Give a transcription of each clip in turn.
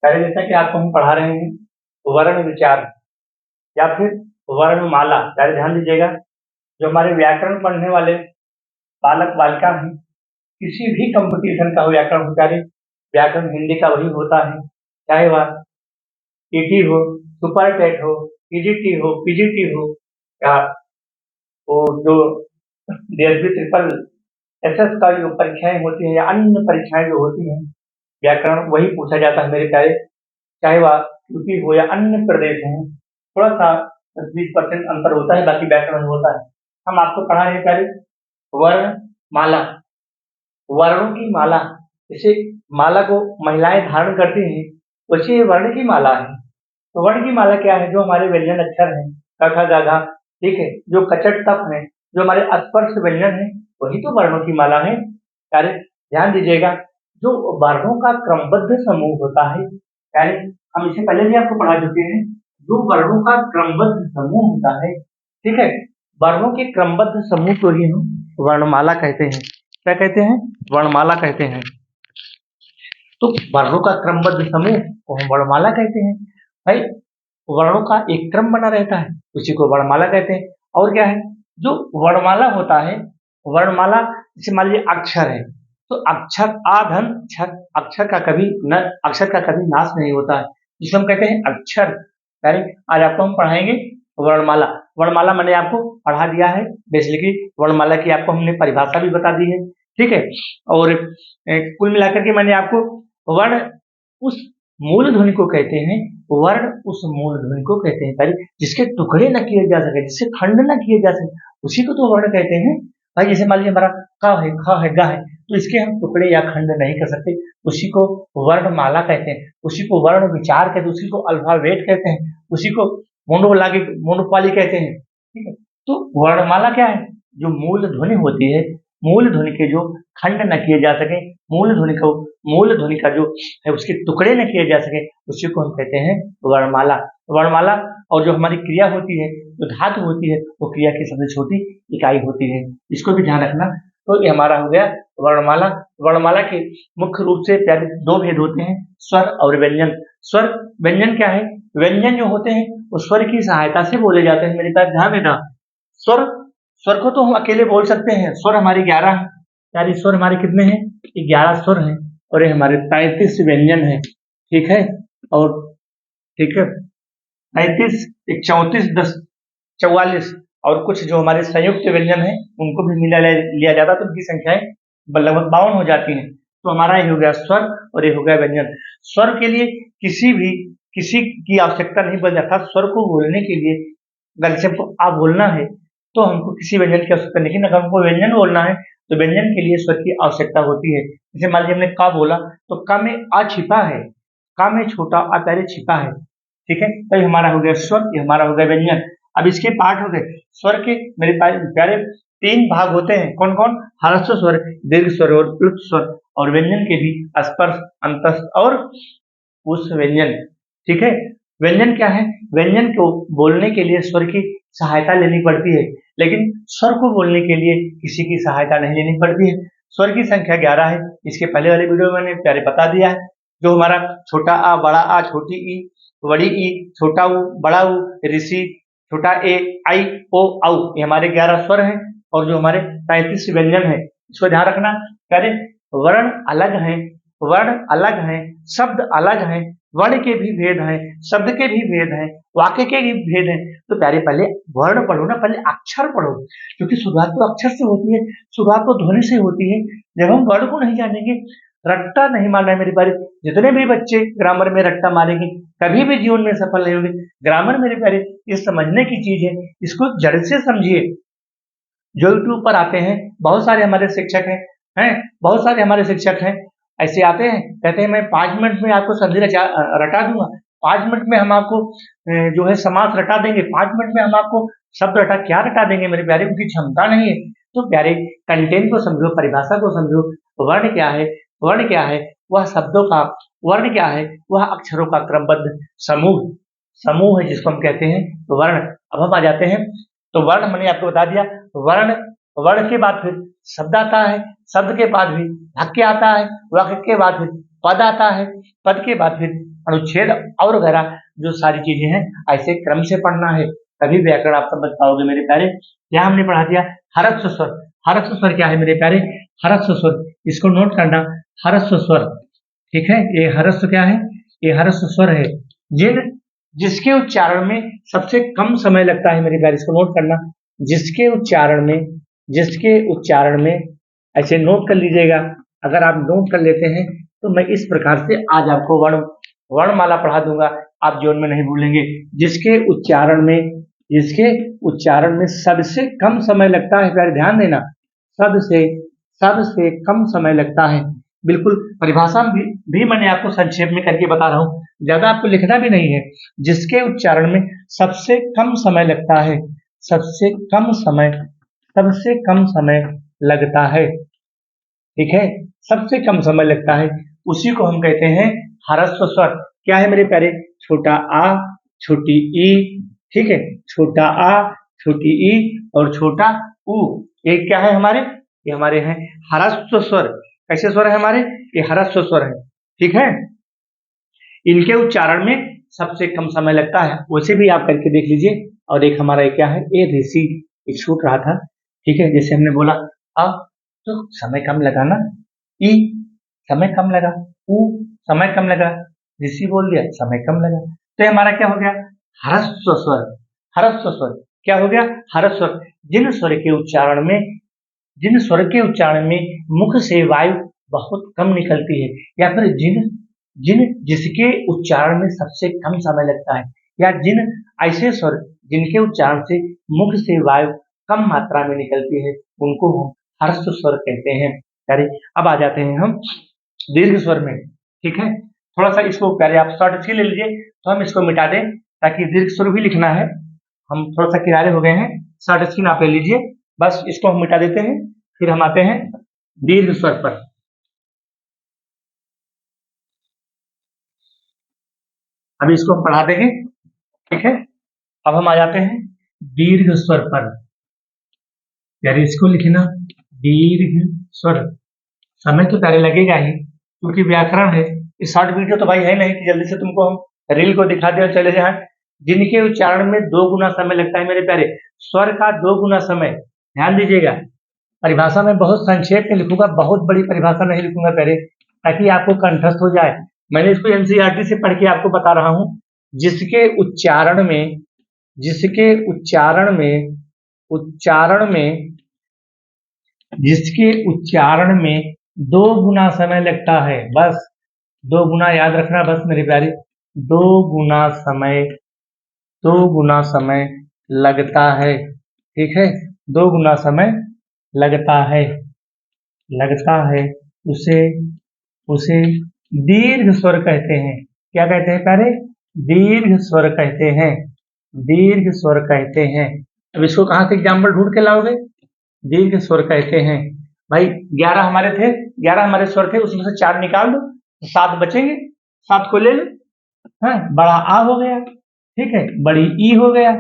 पहले जैसा कि आपको हम पढ़ा रहे हैं वर्ण विचार या फिर वर्णमाला। पहले ध्यान दीजिएगा, जो हमारे व्याकरण पढ़ने वाले बालक बालिका हैं, किसी भी कंपटीशन का हो व्याकरण हो, चाहे व्याकरण हिंदी का वही होता है, चाहे वह टीटी हो, सुपर टेट हो, पीजीटी हो, पीजीटी हो, या वो जो डीएसबी ट्रिपल एसएस का जो परीक्षाएं होती हैं या अन्य परीक्षाएं जो होती हैं, व्याकरण वही पूछा जाता है मेरे प्यारे। चाहे वह यूपी हो या अन्य प्रदेश हो, थोड़ा सा 20% अंतर होता है, बाकी व्याकरण होता है। हम आपको पढ़ा रहे हैं प्यारे वर्ण माला, वर्णों की माला। जैसे माला को महिलाएं धारण करती हैं, वैसे ये वर्ण की माला है। तो वर्ण की माला क्या है? जो हमारे व्यंजन अक्षर हैं, क ख ग घ, ठीक है, जो कचट तप है, जो हमारे स्पर्श व्यंजन है, वही तो वर्णों की माला है। यानी ध्यान दीजिएगा, जो वर्णों का क्रमबद्ध समूह होता है, यानी हम इससे पहले भी आपको पढ़ा चुके हैं, जो वर्णों का क्रमबद्ध समूह होता है, ठीक है, वर्णों के क्रमबद्ध समूह को ही हम वर्णमाला कहते हैं। क्या कहते हैं? वर्णमाला कहते हैं। तो वर्णों का क्रमबद्ध समूह को हम वर्णमाला कहते हैं। भाई, वर्णों का एक क्रम बना रहता है, उसी को वर्णमाला कहते हैं। और क्या है? जो वर्णमाला होता है, वर्णमाला जैसे मान लीजिए अक्षर है, तो अक्षर आधन अक्षर, अक्षर का कभी नाश नहीं होता है, जिसको हम कहते हैं अक्षर। यानी आज आपको हम पढ़ाएंगे वर्णमाला। वर्णमाला मैंने आपको पढ़ा दिया है, बेसिकली वर्णमाला की आपको हमने परिभाषा भी बता दी है, ठीक है। और कुल मिलाकर के मैंने आपको वर्ण उस मूल ध्वनि को कहते हैं, वर्ण उस मूल ध्वनि को कहते हैं भाई, जिसके टुकड़े न किए जा सके, जिससे खंड न किए जा सके, उसी को तो वर्ण कहते हैं भाई। जैसे मान लीजिए हमारा क है, ख है, ग है, तो इसके हम टुकड़े या खंड नहीं कर सकते, उसी को वर्णमाला कहते हैं, उसी को वर्ण विचार कहते हैं, उसी को अल्फाबेट कहते हैं, उसी को मोनोपोली कहते हैं, ठीक है। तो वर्णमाला क्या है? जो मूल ध्वनि होती है, मूल ध्वनि के जो खंड न किए जा सके, मूल ध्वनि का जो है उसके टुकड़े न किए जा सके, उसी को हम कहते हैं वर्णमाला। वर्णमाला। और जो हमारी क्रिया होती है, जो धातु होती है, वो क्रिया की सबसे छोटी इकाई होती है, इसको भी ध्यान रखना। तो ये हमारा हो गया वर्णमाला। वर्णमाला के मुख्य रूप से प्यारे दो भेद होते हैं, स्वर और व्यंजन। स्वर व्यंजन क्या है? व्यंजन जो होते हैं वो स्वर की सहायता से बोले जाते हैं। मेरे पास ध्यान देना, स्वर स्वर को तो हम अकेले बोल सकते हैं, स्वर हमारे 11 हैं, यानी स्वर हमारे कितने हैं? 11 स्वर हैं, और ये हमारे 33 व्यंजन है, ठीक है। और ठीक है, 33, एक 34, 10, 44, और कुछ जो हमारे संयुक्त व्यंजन है उनको भी मिला लिया जाता तो उनकी संख्याएं लगभग 52 हो जाती हैं। तो हमारा ये हो गया स्वर और ये हो गया व्यंजन। स्वर के लिए किसी की आवश्यकता नहीं बन जाता। स्वर को बोलने के लिए अगर जैसे हमको आ बोलना है तो हमको किसी व्यंजन की आवश्यकता नहीं, लेकिन अगर हमको व्यंजन बोलना है तो व्यंजन के लिए स्वर की आवश्यकता होती है। जैसे मान लीजिए हमने का बोला, तो का में आ छिपा है, का में छोटा आ पहले छिपा है, ठीक है। तो ये हमारा हो गया स्वर, ये हमारा हो गया व्यंजन। अब इसके पाठ हो गए। स्वर के मेरे प्यारे 3 भाग होते हैं, कौन कौन? ह्रस्व स्वर, दीर्घ स्वर और प्लुत स्वर। और व्यंजन के भी स्पर्श, अंतस्थ और उस व्यंजन, ठीक है। व्यंजन क्या है? व्यंजन को बोलने के लिए स्वर की सहायता लेनी पड़ती है, लेकिन स्वर को बोलने के लिए किसी की सहायता नहीं लेनी पड़ती है। स्वर की संख्या 11 है, इसके पहले वाले वीडियो में मैंने प्यारे बता दिया है। जो हमारा छोटा आ, बड़ा आ, छोटी ई, बड़ी ई, छोटा ऊ, बड़ा ऊ, ऋषि, छोटा ए, आई, ओ, औ, ये हमारे 11 स्वर हैं। और जो हमारे 33 व्यंजन है, इसको ध्यान रखना प्यारे। वर्ण अलग हैं, वर्ण अलग हैं, शब्द अलग हैं, वर्ण के भी भेद हैं, शब्द के भी भेद हैं, वाक्य के भी भेद हैं। तो प्यारे पहले वर्ण पढ़ो ना, पहले अक्षर पढ़ो, क्योंकि शुरुआत तो अक्षर से होती है, शुरुआत तो ध्वनि से होती है। जब हम वर्ण को नहीं जानेंगे, रट्टा नहीं मारना है मेरे प्यारे। जितने भी बच्चे ग्रामर में रट्टा मारेंगे कभी भी जीवन में सफल नहीं होंगे। ग्रामर मेरे प्यारे ये समझने की चीज है, इसको जड़ से समझिए। जो यूट्यूब पर आते हैं, बहुत सारे हमारे शिक्षक हैं, बहुत सारे हमारे शिक्षक हैं, ऐसे आते हैं, कहते हैं मैं 5 मिनट में आपको संधि रटा दूंगा, 5 मिनट में हम आपको जो है समास रटा देंगे, 5 मिनट में हम आपको शब्द क्या रटा देंगे। मेरे प्यारे, उनकी क्षमता नहीं है। तो प्यारे कंटेंट को समझो, परिभाषा को समझो। वर्ण क्या है? वर्ण क्या है? वह शब्दों का, वर्ण क्या है? वह अक्षरों का क्रमबद्ध समूह है, जिसको हम कहते हैं वर्ण। अब हम आ जाते हैं, तो वर्ण मैंने आपको बता दिया। वर्ण, वर्ण के बाद फिर शब्द आता है, शब्द के बाद भी वाक्य आता है, वाक्य के बाद फिर पद आता है, पद के बाद फिर अनुच्छेद और वगैरह जो सारी चीजें हैं ऐसे क्रम से पढ़ना है, तभी व्याकरण आप समझ पाओगे मेरे प्यारे। यहाँ हमने पढ़ा दिया हरस्व स्वर। हरस्व स्वर क्या है मेरे प्यारे? हरस्व स्वर, इसको नोट करना, हरस्व स्वर, ठीक है। ये हरस्व क्या है? ये हरस्व स्वर है जिसके उच्चारण में सबसे कम समय लगता है मेरे प्यारे, इसको नोट करना। जिसके उच्चारण में ऐसे नोट कर लीजिएगा। अगर आप नोट कर लेते हैं तो मैं इस प्रकार से आज आपको वर्णमाला पढ़ा दूंगा, आप जीवन में नहीं भूलेंगे। जिसके उच्चारण में सबसे कम समय लगता है, प्यारे ध्यान देना, सबसे कम समय लगता है। बिल्कुल परिभाषा भी मैंने आपको संक्षेप में करके बता रहा हूं, ज्यादा आपको लिखना भी नहीं है। जिसके उच्चारण में सबसे कम समय लगता है, सबसे कम समय लगता है, ठीक है, सबसे कम समय लगता है, उसी को हम कहते हैं हरस्व स्वर। क्या है मेरे प्यारे? छोटा आ, छोटी ई, ठीक है, छोटा आ, छोटी ई और छोटा ऊ, ये क्या है हमारे? ये हमारे हैं हरस्व स्वर। कैसे स्वर है हमारे? ये हरस्व स्वर है, ठीक है। इनके उच्चारण में सबसे कम समय लगता है, वैसे भी आप करके देख लीजिए। और एक हमारा ये क्या है? ए ऋषि, ये छूट रहा था, ठीक है। जैसे हमने बोला अ तो समय कम लगा ना, ई समय कम लगा, ऊ समय कम लगा, ऋषि बोल दिया समय कम लगा, तो ये हमारा क्या हो गया? हरस्व स्वर। हरस्व स्वर क्या हो गया? हरस्व स्वर। जिन स्वर के उच्चारण में मुख से वायु बहुत कम निकलती है, या फिर जिसके उच्चारण में सबसे कम समय लगता है, या जिन ऐसे स्वर जिनके उच्चारण से मुख से वायु कम मात्रा में निकलती है, उनको हम हरस्व स्वर कहते हैं। प्यारे अब आ जाते हैं हम दीर्घ स्वर में, ठीक है। थोड़ा सा इसको प्यारे आप शॉर्ट सी ले लीजिए, तो हम इसको मिटा दें, ताकि दीर्घ स्वर भी लिखना है। हम थोड़ा सा किनारे हो गए हैं, शॉर्ट स्क्रीन आप ले लीजिए, बस इसको हम मिटा देते हैं, फिर हम आते हैं दीर्घ स्वर पर। अभी इसको हम पढ़ा देंगे, ठीक है। अब हम आ जाते हैं दीर्घ स्वर पर। यार इसको लिखना दीर्घ स्वर, समय तो प्यारे लगेगा ही, क्योंकि व्याकरण है। इस शॉर्ट वीडियो तो भाई है नहीं कि जल्दी से तुमको हम रील को दिखा दे और चले जाए। जिनके उच्चारण में 2 गुना समय लगता है मेरे प्यारे, स्वर का 2 गुना समय, ध्यान दीजिएगा। परिभाषा में बहुत संक्षेप में लिखूंगा, बहुत बड़ी परिभाषा नहीं लिखूंगा प्यारे, ताकि आपको कंठस्थ हो जाए। मैंने इसको एनसीईआरटी से पढ़ के आपको बता रहा हूं। जिसके उच्चारण में 2 गुना समय लगता है, बस 2 गुना याद रखना, बस मेरे प्यारे, 2 गुना समय लगता है, ठीक है। 2 गुना समय लगता है, उसे दीर्घ स्वर कहते हैं। क्या कहते हैं प्यारे? दीर्घ स्वर कहते हैं। अब इसको कहां से एग्जाम्पल ढूंढ के लाओगे? दीर्घ स्वर कहते हैं। भाई 11 हमारे थे, 11 हमारे स्वर थे, उसमें से 4 निकाल दो, 7 बचेंगे, 7 को ले लो। बड़ा आ हो गया, ठीक है, बड़ी ई हो गया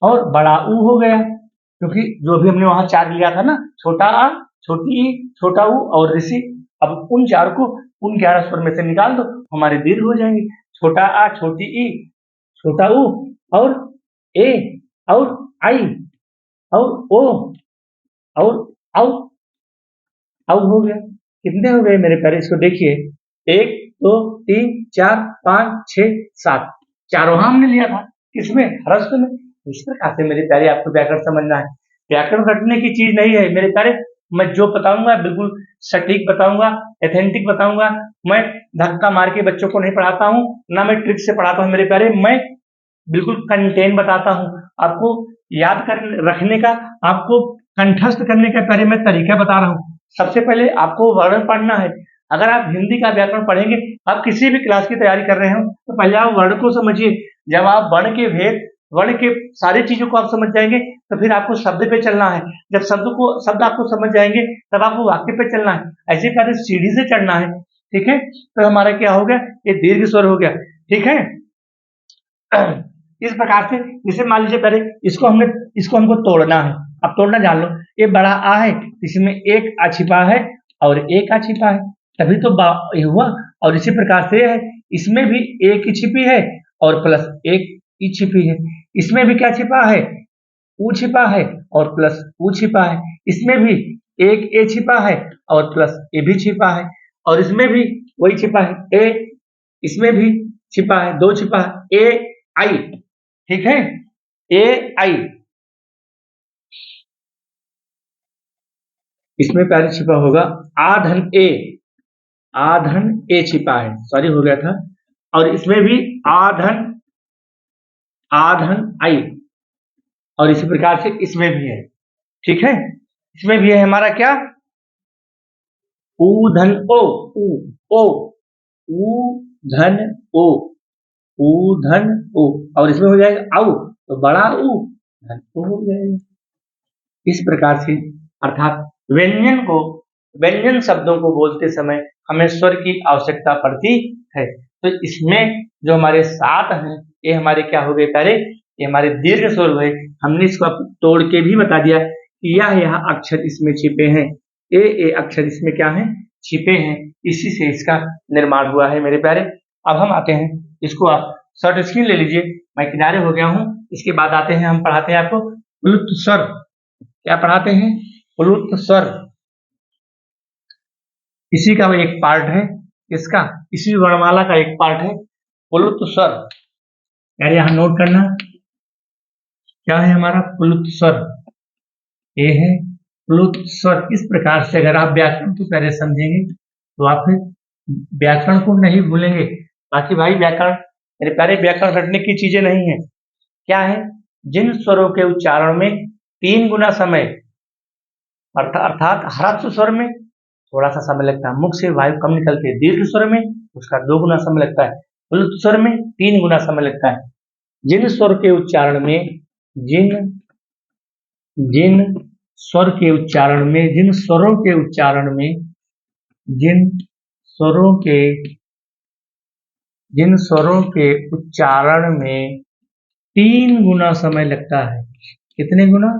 और बड़ा ऊ हो गया, क्योंकि जो भी हमने वहां 4 लिया था ना, छोटा आ, छोटी ई, छोटा ऊ और ऋषि। अब उन 4 को उन 11 स्वर में से निकाल दो, हमारे दीर्घ हो जाएंगे। छोटा आ, छोटी ई, छोटा ऊ और ए और आई और ओ और औ हो गया। कितने हो गए मेरे प्यारे? इसको देखिए, 1 2 3 4 5 6 7, चारों हमने लिया था, किसमें? हरस्व में। इस प्रकार से मेरे प्यारे आपको व्याकरण समझना है। व्याकरण रटने की चीज नहीं है मेरे प्यारे, मैं जो बताऊंगा बिल्कुल सटीक बताऊंगा, एथेंटिक बताऊंगा। मैं धक्का मार के बच्चों को नहीं पढ़ाता हूँ, ना मैं ट्रिक से पढ़ाता हूँ मेरे प्यारे, मैं बिल्कुल कंटेंट बताता हूँ। आपको याद कर रखने का, आपको कंठस्थ करने का प्यारे मैं तरीका बता रहा हूँ। सबसे पहले आपको वर्ण पढ़ना है। अगर आप हिंदी का व्याकरण पढ़ेंगे, आप किसी भी क्लास की तैयारी कर रहे हो, तो पहले आप वर्ण को समझिए। जब आप वर्ण के भेद, वर्ण के सारी चीजों को आप समझ जाएंगे, तो फिर आपको शब्द पे चलना है। जब शब्द आपको समझ जाएंगे, तब आपको वाक्य पे चलना है। ऐसे पहले सीढ़ी से चढ़ना है, ठीक है। तो हमारा क्या हो गया? ये दीर्घ स्वर हो गया, ठीक है। इस प्रकार से, जैसे मान लीजिए पहले इसको हमको तोड़ना है। अब तोड़ना जान लो, ये बड़ा आ है, इसमें 1 आ छिपा है और 1 आ छिपा है, तभी तो ये हुआ। और इसी प्रकार से इसमें भी एक ही छिपी है और प्लस एक ई छिपी है। इसमें भी क्या छिपा है, ऊ छिपा है और प्लस ऊ छिपा है। इसमें भी एक ए छिपा है और प्लस ए भी छिपा है। और इसमें भी वही छिपा है ए, इसमें भी छिपा है, दो छिपा है ए आई, ठीक है, ए आई। इसमें पहले छिपा होगा आधन ए, आधन ए छिपा है, सॉरी हो गया था। और इसमें भी आधन, आधन आई। और इसी प्रकार से इसमें भी है, ठीक है। इसमें भी है हमारा क्या, ऊ धन ओ, ओ, ऊ धन ओ, ऊ धन ओ। और इसमें हो जाएगा औ, तो बड़ा ऊ धन ओ हो जाएगा। इस प्रकार से अर्थात व्यंजन को, व्यंजन शब्दों को बोलते समय हमें स्वर की आवश्यकता पड़ती है। तो इसमें जो हमारे 7 हैं ये हमारे क्या हो गए प्यारे, ये हमारे दीर्घ स्वर हुए। हमने इसको तोड़ के भी बता दिया कि यह अक्षर इसमें छिपे हैं, ए अक्षर इसमें क्या है, छिपे हैं। इसी से इसका निर्माण हुआ है मेरे प्यारे। अब हम आते हैं, इसको आप शॉर्ट स्क्रीन ले लीजिए, मैं किनारे हो गया हूँ। इसके बाद आते हैं, हम पढ़ाते हैं आपको प्लुत स्वर। क्या पढ़ाते हैं, प्लुत स्वर। इसी का एक पार्ट है, इसका इसी वर्णमाला का एक पार्ट है प्लुत स्वर। यार यहां नोट करना क्या है हमारा प्लुत स्वर, ये है प्लुत स्वर। इस प्रकार से अगर आप व्याकरण को पहले समझेंगे तो आप व्याकरण को नहीं भूलेंगे। बाकी भाई व्याकरण मेरे प्यारे, व्याकरण रटने की चीजें नहीं है। क्या है, जिन स्वरों के उच्चारण में 3 गुना समय अर्थात ह्रस्व स्वर में थोड़ा सा समय लगता है, मुख से वायु कम निकलती है, दीर्घ स्वर में उसका 2 गुना समय लगता है, प्लुत स्वर में 3 गुना समय लगता है। जिन स्वर के उच्चारण में, जिन स्वर के उच्चारण में, जिन स्वरों के उच्चारण में, जिन स्वरों के उच्चारण में 3 गुना समय लगता है। कितने गुना,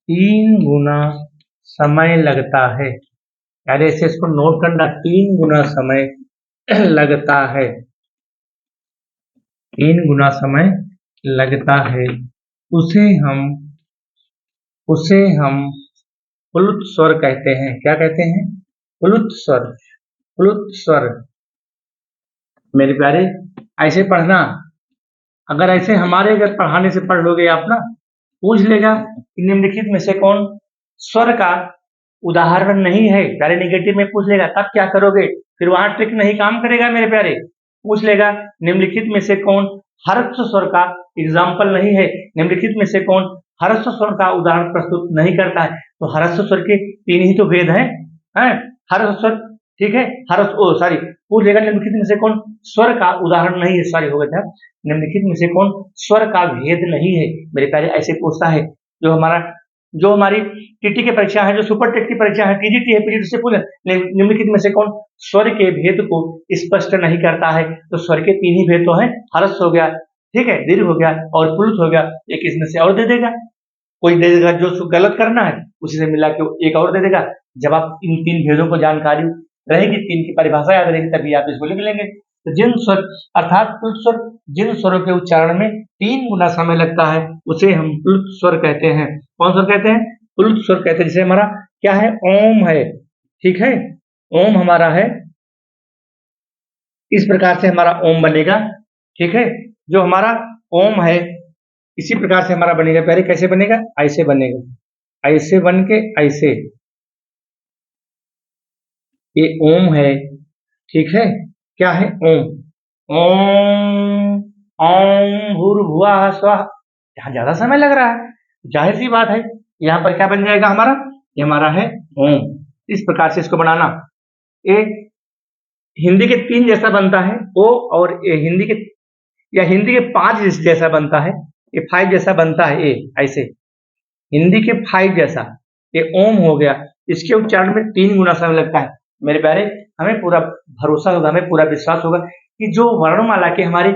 3 गुना समय लगता है। यार ऐसे इसको नोट करना, 3 गुना समय लगता है, 3 गुना समय लगता है। उसे हम प्लुत स्वर कहते हैं। क्या कहते हैं, प्लुत स्वर, प्लुत स्वर। मेरे प्यारे ऐसे पढ़ना, अगर ऐसे हमारे अगर पढ़ाने से पढ़ लोगे आप ना, पूछ लेगा कि निम्नलिखित में से कौन स्वर का उदाहरण नहीं है, प्यारे निगेटिव में पूछ लेगा, तब क्या करोगे, फिर वहां ट्रिक नहीं काम करेगा मेरे प्यारे। पूछ लेगा निम्नलिखित में से कौन ह्रस्व स्वर का एग्जाम्पल नहीं है, निम्नलिखित में से कौन ह्रस्व स्वर का उदाहरण प्रस्तुत नहीं करता है। तो ह्रस्व स्वर के 3 ही तो भेद हैं, ह्रस्व स्वर, ठीक है, सॉरी, पूछ लेगा निम्नलिखित में से कौन स्वर का उदाहरण नहीं है, सॉरी हो गया था, निम्नलिखित में से कौन स्वर का भेद नहीं है मेरे प्यारे, ऐसे पूछता है। जो हमारी टीटी की परीक्षा है, जो सुपर टेट की परीक्षा है, टीजीटी है, पीजीटी से पूछ निम्नलिखित में से कौन स्वर के भेद को स्पष्ट नहीं करता है। तो स्वर के 3 ही भेद तो हैं, ह्रस्व हो गया, ठीक है, दीर्घ हो गया और प्लुत हो गया। एक इसमें से और दे देगा, कोई दे देगा, जो गलत करना है उसी से मिला के एक और दे देगा। जब आप इन 3 भेदों को जानकारी रहेगी, 3 की परिभाषा याद रहेगी, तभी आप इसको लिख लेंगे। तो जिन स्वर अर्थात प्लुत स्वर, जिन स्वरों के उच्चारण में 3 गुना समय लगता है उसे हम प्लुत स्वर कहते हैं। कौन स्वर कहते हैं, प्लुत स्वर कहते हैं। जैसे हमारा क्या है, ओम है, ठीक है, ओम हमारा है, इस प्रकार से हमारा ओम बनेगा, ठीक है। जो हमारा ओम है इसी प्रकार से हमारा बनेगा, पहले कैसे बनेगा, ऐसे बनेगा, ऐसे बन के ऐसे, ये ओम है, ठीक है। क्या है, ओम, ओम, ओम भूर्भुवः स्वः। यहाँ ज्यादा समय लग रहा है, जाहिर सी बात है, यहाँ पर क्या बन जाएगा हमारा, ये हमारा है ओम। इस प्रकार से इसको बनाना। ये हिंदी के 3 जैसा बनता है ओ, और ये हिंदी के 5 जैसा बनता है, ये 5 जैसा बनता है, ये ऐसे हिंदी के 5 जैसा, ये ओम हो गया। इसके उच्चारण में 3 गुना समय लगता है मेरे प्यारे। हमें पूरा भरोसा होगा, हमें पूरा विश्वास होगा कि जो वर्णमाला के हमारे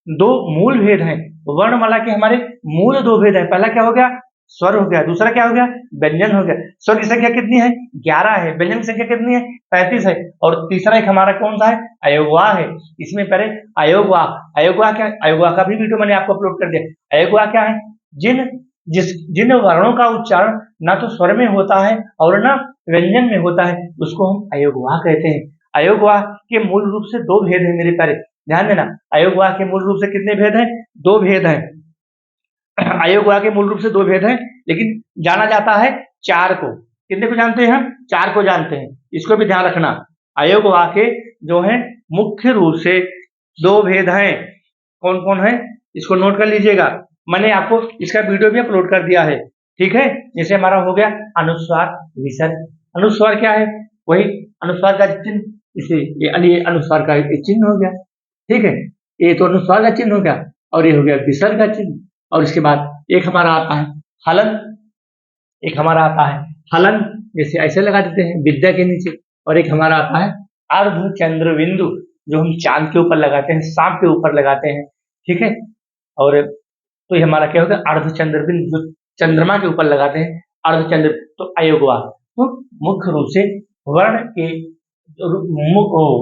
2 मूल भेद हैं, वर्णमाला के हमारे मूल 2 भेद हैं। पहला क्या हो गया, स्वर हो गया, दूसरा क्या हो गया, व्यंजन हो गया। स्वर की संख्या कितनी है, 11 है। व्यंजन की संख्या कितनी है, 35 है। और तीसरा एक हमारा कौन सा है, अयोगवा है। इसमें पहले अयोगवा, अयोगवा क्या, अयोगवा का भी वीडियो मैंने आपको अपलोड कर दिया। अयोगवा क्या है, जिन वर्णों का उच्चारण ना तो स्वर में होता है और ना व्यंजन में होता है, उसको हम अयोगवा कहते हैं। अयोगवा के मूल रूप से दो भेद हैं मेरे प्यारे, ध्यान देना। अयोगवा के मूल रूप से कितने भेद हैं, दो भेद हैं। अयोगवा के मूल रूप से दो भेद हैं, लेकिन जाना जाता है चार को। कितने को जानते हैं हम, चार को जानते हैं, इसको भी ध्यान रखना। अयोगवा के जो है मुख्य रूप से दो भेद हैं। कौन कौन है, इसको नोट कर लीजिएगा। मैंने आपको इसका वीडियो भी अपलोड कर दिया है, ठीक है। जैसे हमारा हो गया अनुस्वार विसर्ग। अनुस्वार क्या है, वही अनुस्वार का चिन्ह, इसे ये अनुस्वार का चिन्ह हो गया, ठीक है। ये तो अनुस्वार का चिन्ह हो गया, और ये हो गया विसर्ग का चिन्ह। और इसके बाद एक हमारा आता है हलन, एक हमारा आता है हलन, जैसे ऐसे लगा देते हैं विद्या के नीचे। और एक हमारा आता है अर्धचंद्र बिंदु, जो हम चांद के ऊपर लगाते हैं, सांप के ऊपर लगाते हैं, ठीक है। और तो ये हमारा क्या होगा, अर्धचंद्र बिंदु, जो चंद्रमा के ऊपर लगाते हैं, अर्धचंद्र। तो अयोगवा तो मुख्य रूप से वर्ण के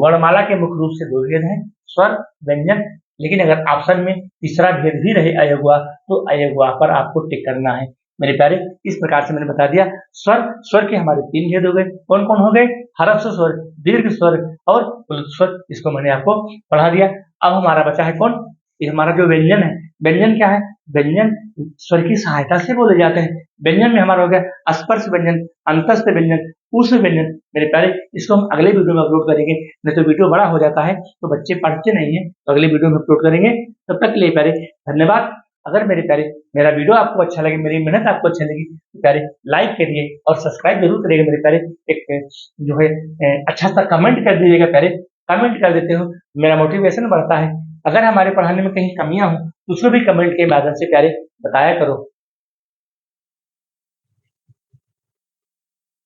वर्णमाला के मुख्य रूप से दो भेद हैं, स्वर व्यंजन। लेकिन अगर ऑप्शन में तीसरा भेद भी रहे अयोगवा, तो अयोगवा पर आपको टिक करना है मेरे प्यारे। इस प्रकार से मैंने बता दिया। स्वर के हमारे तीन भेद हो गए, कौन कौन हो गए, हरफ स्वर, दीर्घ स्वर और प्लुत स्वर, इसको मैंने आपको पढ़ा दिया। अब हमारा बचा है कौन, ये हमारा जो व्यंजन है। व्यंजन क्या है, व्यंजन स्वर की सहायता से बोले जाते हैं। व्यंजन में हमारा हो गया स्पर्श व्यंजन, अंतस्थ व्यंजन, उष्ण व्यंजन मेरे प्यारे। इसको हम अगले वीडियो में अपलोड करेंगे, नहीं तो वीडियो बड़ा हो जाता है तो बच्चे पढ़ते नहीं है, तो अगले वीडियो में अपलोड करेंगे। तब तक के लिए प्यारे धन्यवाद। अगर मेरे प्यारे मेरा वीडियो आपको अच्छा लगे, मेरी मेहनत आपको अच्छी लगी, तो प्यारे लाइक करिए और सब्सक्राइब जरूर करिएगा मेरे प्यारे। एक जो है अच्छा सा कमेंट कर दीजिएगा प्यारे, कमेंट कर देते हो मेरा मोटिवेशन बढ़ता है। अगर हमारे पढ़ाने में कहीं कमियां हो तो उसको भी कमेंट के माध्यम से प्यारे बताया करो।